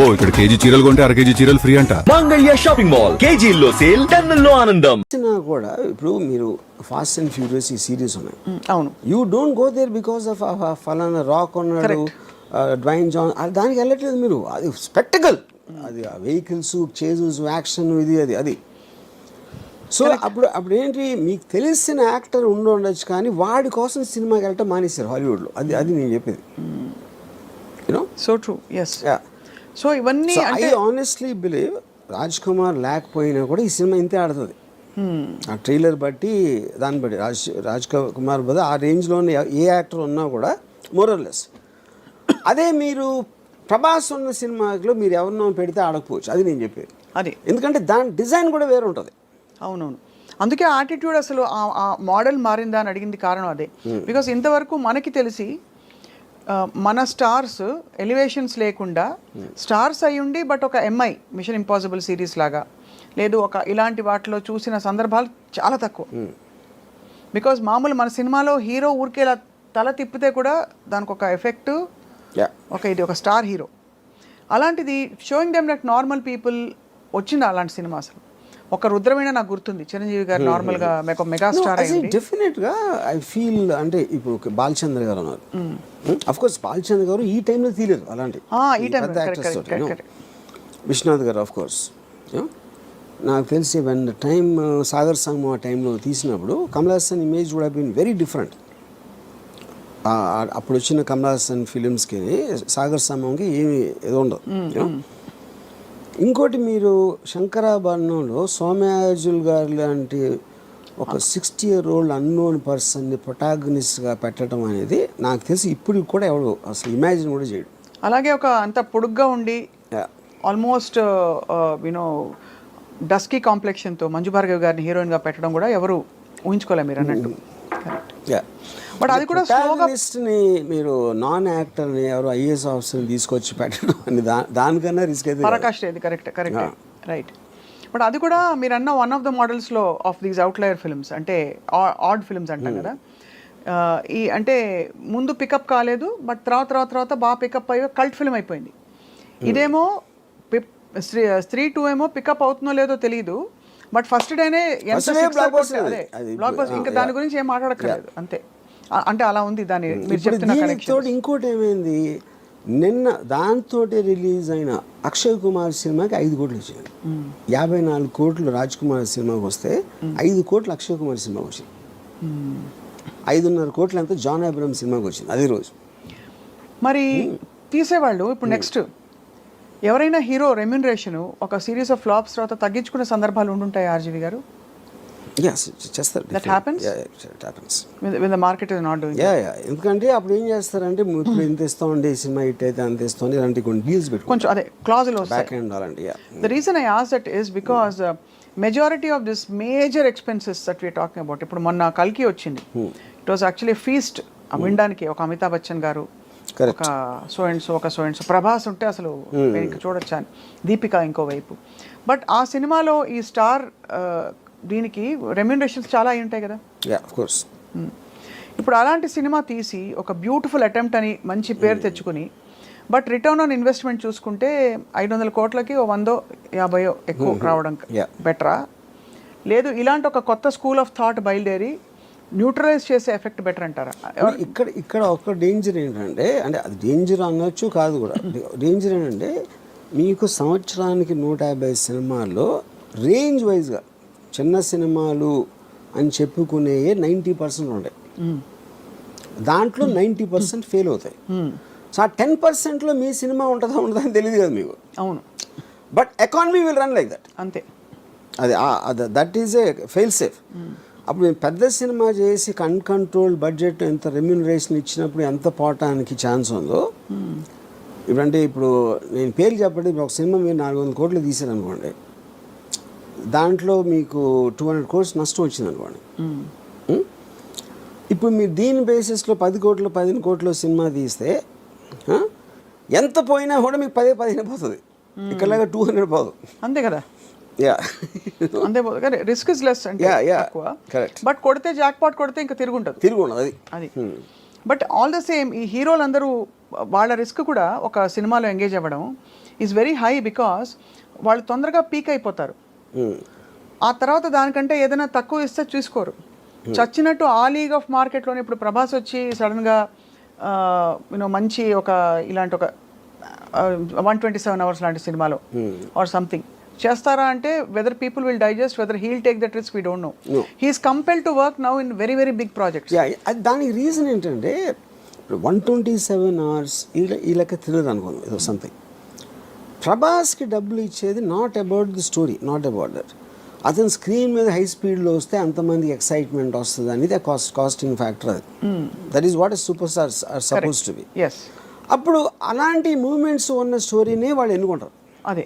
అబ్బో ఇక్కడ కేజీ చీరలు కొంటే అర కేజీ చీరలు ఫ్రీ అంట. మంగళ్య షాపింగ్ మాల్, కేజీల్లో సేల్, టన్నుల్లో ఆనందం. కూడా ఇప్పుడు మీరు ఫాస్ట్ అండ్ ఫ్యూరియస్ ఈ సిరీస్ ఉన్నాయి. అవును, you don't go there because of ఫలానా రాక్ ఉన్నాడు, డ్వైన్ జాన్, దానికి వెళ్ళట్లేదు మీరు. అది స్పెక్టకల్, అది వెహికల్స్, చేజెస్, యాక్షన్, ఇది అది అది సో అప్పుడు ఏంటి, మీకు తెలిసిన యాక్టర్ ఉండొచ్చు కానీ వాడి కోసం సినిమాకి వెళ్ళటం మానేశారు హాలీవుడ్లో. అది అది నేను చెప్పేది. You know so true. Yes. So ఇవన్నీ I honestly believe Raj Kumar లేకపోయినా కూడా ఈ సినిమా ఇంతే ఆడుతుంది. ఆ ట్రైలర్ బట్టి దాన్ని బట్టి రాజ్ కుమార్ బదులు ఆ రేంజ్లోనే ఏ యాక్టర్ ఉన్నా కూడా మోరల్లెస్. అదే మీరు ప్రభాస్ ఉన్న సినిమాలో మీరు ఎవరినో పెడితే ఆడకపోవచ్చు. అది నేను చెప్పేది. అది ఎందుకంటే దాని డిజైన్ కూడా వేరే ఉంటుంది. అవునవును, అందుకే ఆటిట్యూడ్ అసలు ఆ మోడల్ మారిందా అని అడిగింది కారణం అదే. బికాస్ ఇంతవరకు మనకి తెలిసి మన స్టార్స్ ఎలివేషన్స్ లేకుండా స్టార్స్ అయి ఉండి బట్ ఒక ఎంఐ మిషన్ ఇంపాసిబుల్ సిరీస్ లాగా లేదు ఒక ఇలాంటి వాటిలో చూసిన సందర్భాలు చాలా తక్కువ. బికాజ్ మామూలు మన సినిమాలో హీరో ఊరికే ఇలా తల తిప్పితే కూడా దానికి ఒక ఎఫెక్ట్, ఇది ఒక స్టార్ హీరో. అలాంటిది showing them like normal people వచ్చింది అలాంటి సినిమా. అసలు ఒక రుద్రమైన నాకు గుర్తుంది, చిరంజీవి గారు నార్మల్గా మెగా స్టార్ అయింది. డెఫినెట్గా ఐ ఫీల్ అంటే ఇప్పుడు బాలచంద్ర గారు ఉన్నారు. అఫ్ కోర్స్ బాలచంద్ర గారు ఈ టైంలో తీయలేదు అలాంటి విశ్వనాథ్ గారు. ఆఫ్ కోర్స్ నాకు తెలిసి వెన్ టైమ్ సాగర్ సంగమం ఆ టైంలో తీసినప్పుడు Kamal Haasan image would have been very different. అప్పుడు వచ్చిన కమల్ హాసన్ ఫిలిమ్స్కి సాగర్ సంగమంకి ఏమి ఏదో ఉండదు. ఇంకోటి మీరు శంకరాభరణంలో సోమయాజుల్ గారు లాంటి ఒక 60-year-old అన్నోన్ పర్సన్ని ప్రొటాగనిస్ట్గా పెట్టడం అనేది నాకు తెలిసి ఇప్పుడు కూడా ఎవడు అసలు ఇమాజిన్ కూడా చేయడు. అలాగే ఒక అంత పొడుగ్గా ఉండి ఆల్మోస్ట్ యూనో డస్కీ కాంప్లెక్షన్తో మంజు భార్గవి గారిని హీరోయిన్గా పెట్టడం కూడా ఎవరు ఊహించుకోలే మీరు అన్నట్టు. బట్ అది కూడా ప్రొటాగనిస్ట్ని మీరు నాన్ యాక్టర్ని ఎవరు ఐఏఎస్ ఆఫీసర్ని తీసుకొచ్చి పెట్టడం అని దానికన్నా రిస్క్ అయితే పరాకాష్ట. ఇది కరెక్ట్ రైట్. బట్ అది కూడా మీరు అన్న వన్ ఆఫ్ ద మోడల్స్లో ఆఫ్ దీస్ అవుట్లయర్ ఫిల్మ్స్, అంటే ఆడ్ ఫిల్మ్స్ అంటాం కదా. ఈ అంటే ముందు పికప్ కాలేదు బట్ తర్వాత బాగా పికప్ అయ్యి కల్ట్ ఫిల్మ్ అయిపోయింది. ఇదేమో స్త్రీ 2 ఏమో పికప్ అవుతుందో లేదో తెలియదు బట్ ఫస్ట్ డేనే బ్లాక్ బస్టర్. ఇంకా దాని గురించి ఏం మాట్లాడక్కర్లేదు అంతే. అంటే అలా ఉంది దాని మీరు చెప్తున్న కనెక్షన్. ఇంకోటి ఏమైంది, నిన్న దాంతో రిలీజ్ అయిన అక్షయ్ కుమార్ సినిమాకి 5 కోట్లు వచ్చింది. 54 కోట్లు రాజ్ కుమార్ సినిమాకి వస్తే 5 కోట్లు అక్షయ్ కుమార్ సినిమాకి వచ్చింది. 5.5 కోట్లు అంతా జాన్ అబ్రహం సినిమాకి వచ్చింది అదే రోజు. మరి తీసేవాళ్ళు ఇప్పుడు నెక్స్ట్ ఎవరైనా హీరో రెమ్యూనరేషన్ ఒక సిరీస్ ఆఫ్ ఫ్లాప్స్ తర్వాత తగ్గించుకునే సందర్భాలు ఉండుంటాయి ఆర్జీవి గారు? చేస్తారు. ఎందుకంటే అప్పుడు ఏం చేస్తారంటే ఇప్పుడు ఇంత ఇస్తామండి సినిమా హిట్ అయితే అంత ఇస్తాం ఇలాంటి కొన్ని డీల్స్ పెట్టుకో కొంచెం అదే క్లాజులు బ్యాక్ ఎండ్ అలాంటి. The reason I ask that is because majority of this major expenses that we are talking about, ఇప్పుడు మొన్న కల్కి వచ్చింది, ఇట్ వాజ్ యాక్చువల్లీ ఫీస్ట్ వినడానికి. ఒక అమితాబ్ బచ్చన్ గారు, ఒక సో అండ్ సో ప్రభాస్ ఉంటే అసలు చూడొచ్చా అని, దీపిక ఇంకోవైపు. బట్ ఆ సినిమాలో ఈ స్టార్ దీనికి రెమ్యూనరేషన్స్ చాలా అయి ఉంటాయి కదా. ఇప్పుడు అలాంటి సినిమా తీసి ఒక బ్యూటిఫుల్ అటెంప్ట్ అని మంచి పేరు తెచ్చుకుని బట్ రిటర్న్ ఆన్ ఇన్వెస్ట్మెంట్ చూసుకుంటే 500 కోట్లకి 100-50 ఎక్కువ రావడం బెటరా, లేదు ఇలాంటి ఒక కొత్త స్కూల్ ఆఫ్ థాట్ బయలుదేరి న్యూట్రలైజ్ చేసే ఎఫెక్ట్ బెటర్ అంటారా? ఇక్కడ ఒక డేంజర్ ఏంటంటే, అంటే అది డేంజర్ అనొచ్చు కాదు కూడా, డేంజర్ ఏంటంటే మీకు సంవత్సరానికి 150 సినిమాల్లో రేంజ్ వైజ్గా చిన్న సినిమాలు అని చెప్పుకునే 90% ఉంటాయి. దాంట్లో 90% ఫెయిల్ అవుతాయి. సో ఆ 10%లో మీ సినిమా ఉంటుందా అని తెలియదు కదా మీకు. అవును. But economy will run like that. అంతే. అది that is a fail safe. అప్పుడు మేము పెద్ద సినిమా చేసి అన్కంట్రోల్డ్ బడ్జెట్ ఎంత రెమ్యూనరేషన్ ఇచ్చినప్పుడు ఎంత పోవటానికి ఛాన్స్ ఉందో. ఇప్పుడు నేను పేరు చెప్పండి, ఒక సినిమా మీరు 400 కోట్లు తీసారనుకోండి, దాంట్లో మీకు 200 crores నష్టం వచ్చింది అనుకోండి. ఇప్పుడు మీరు దీని బేసిస్లో 10 కోట్లు 15 కోట్లు సినిమా తీస్తే ఎంత పోయినా కూడా మీకు 10-15 పోతుంది. ఇక్కడలాగా 200 పోదు. అంతే కదా. అంతే రిస్క్ ఇస్ లెస్ అంటే ఎక్కువ. బట్ కొడితే జాక్పాట్ కొడితే ఇంకా తిరుగుంటుంది అది. బట్ ఆల్ ద సేమ్ ఈ హీరోలందరూ వాళ్ళ రిస్క్ కూడా ఒక సినిమాలో ఎంగేజ్ అవ్వడం, ఈజ్ వెరీ హై బికాస్ వాళ్ళు తొందరగా పీక్ అయిపోతారు. ఆ తర్వాత దానికంటే ఏదైనా తక్కువ ఇస్తే చూసుకోరు. చచ్చినట్టు ఆ లీగ్ ఆఫ్ మార్కెట్లోనే ఇప్పుడు ప్రభాస్ వచ్చి సడన్గా యూనో మంచి ఒక ఇలాంటి ఒక 127 hours లాంటి సినిమాలో ఆర్ సంథింగ్ చేస్తారా అంటే whether people will digest, whether he'll take that risk we don't know. He is compelled to work now in very very big projects. దానికి రీజన్ ఏంటంటే 127 hours ఈ లెక్క థ్రిల్లర్ అనుకోండి ఏదో సంథింగ్. ప్రభాస్కి డబ్బులు ఇచ్చేది not about the story, not about that. అతను స్క్రీన్ మీద హై స్పీడ్లో వస్తే అంతమందికి ఎక్సైట్మెంట్ వస్తుంది అనేది కాస్టింగ్ ఫ్యాక్టర్. అది that is what super stars are suppose to be. అప్పుడు అలాంటి మూమెంట్స్ ఉన్న స్టోరీనే వాళ్ళు ఎన్నుకుంటారు. అదే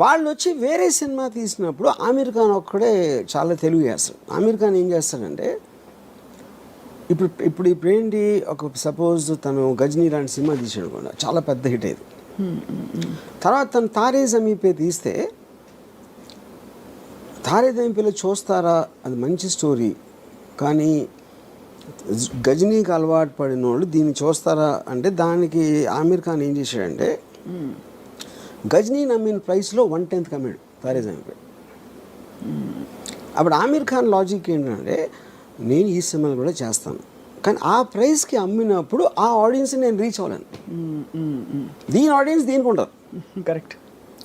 వాళ్ళు వచ్చి వేరే సినిమా తీసినప్పుడు ఆమీర్ ఖాన్ ఒక్కడే చాలా తెలుగు చేస్తాడు. ఆమీర్ ఖాన్ ఏం చేస్తాడంటే ఇప్పుడు ఏంటి, ఒక సపోజ్ తను గజనీ లాంటి సినిమా తీసాడు కూడా చాలా పెద్ద హిట్ అయ్యేది. తర్వాత తను తారే జమీన్ పే తీస్తే తారే జమీన్ పేలో చూస్తారా, అది మంచి స్టోరీ, కానీ గజనీకి అలవాటు పడిన వాళ్ళు దీన్ని చూస్తారా అంటే దానికి ఆమీర్ ఖాన్ ఏం చేశాడంటే గజనీ నమ్మిన ప్రైస్లో 1/10 అమ్మాడు తారే జమీన్ పే. అప్పుడు ఆమీర్ ఖాన్ లాజిక్ ఏంటంటే నేను ఈ సినిమాలు కూడా చేస్తాను, కానీ ఆ ప్రైస్కి అమ్మినప్పుడు ఆ ఆడియన్స్ నేను రీచ్ అవ్వలేను. దీని ఆడియన్స్ దీనికి ఉండదు. కరెక్ట్.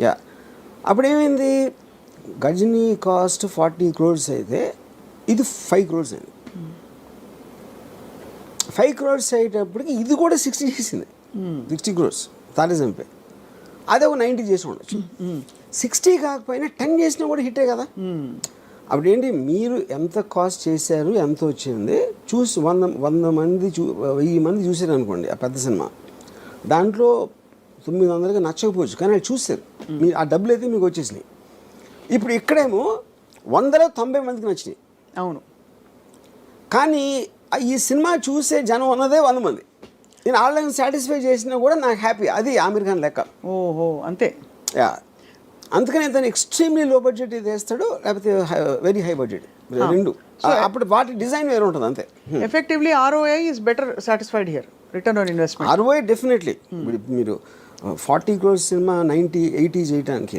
యా, అప్పుడు ఏమైంది, గజనీ కాస్ట్ 40 crores అయితే ఇది 5 crores అయింది. 5 crores అయ్యేటప్పటికి ఇది కూడా 60 చేసింది. 60 crores తారే జమీన్ పే. అదే ఒక 90 చేసి ఉండొచ్చు. 60 కాకపోయినా 10 చేసినా కూడా హిట్టే కదా. అప్పుడు ఏంటి, మీరు ఎంత కాస్ట్ చేశారు, ఎంత వచ్చింది చూసి 100 మంది 1000 మంది చూసారు అనుకోండి ఆ పెద్ద సినిమా, దాంట్లో 900కి నచ్చకపోవచ్చు, కానీ వాళ్ళు చూస్తారు, మీరు ఆ డబ్బులు అయితే మీకు వచ్చేసినాయి. ఇప్పుడు ఇక్కడేమో 100లో 90 మందికి నచ్చినాయి. అవును, కానీ ఈ సినిమా చూసే జనం ఉన్నదే 100 మంది. నేను వాళ్ళని సాటిస్ఫై చేసినా కూడా నాకు హ్యాపీ. అది ఆమీర్ ఖాన్ లెక్క. ఓహో, అంతే. యా, అందుకని తను ఎక్స్ట్రీమ్లీ లో బడ్జెట్ ఇది వేస్తాడు, లేకపోతే వెరీ హై బడ్జెట్, రెండు. అప్పుడు వాటి డిజైన్ వేరే ఉంటుంది అంతే. Effectively ROI is better satisfied here, return on investment. ROI definitely. మీరు 40 crores సినిమా 90-80 చేయడానికి,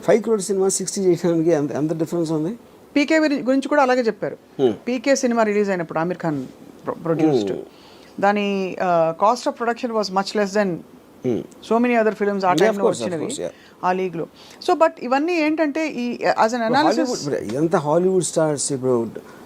5 crores సినిమా 60 చేయడానికి ఎంత డిఫరెన్స్ ఉంది. పీకే గురించి కూడా అలాగే చెప్పారు. పీకే సినిమా రిలీజ్ అయినప్పుడు ఆమీర్ ఖాన్ ప్రొడ్యూస్డ్, దాని cost of production was much less than so many other films ఆ టైంలో వచ్చినవి ఆ లీగ్లో. సో బట్ ఇవన్నీ ఏంటంటే ఈ యాజ్ అన్ అనాలిసిస్ ఇదంతా హాలీవుడ్ స్టార్స్. ఇప్పుడు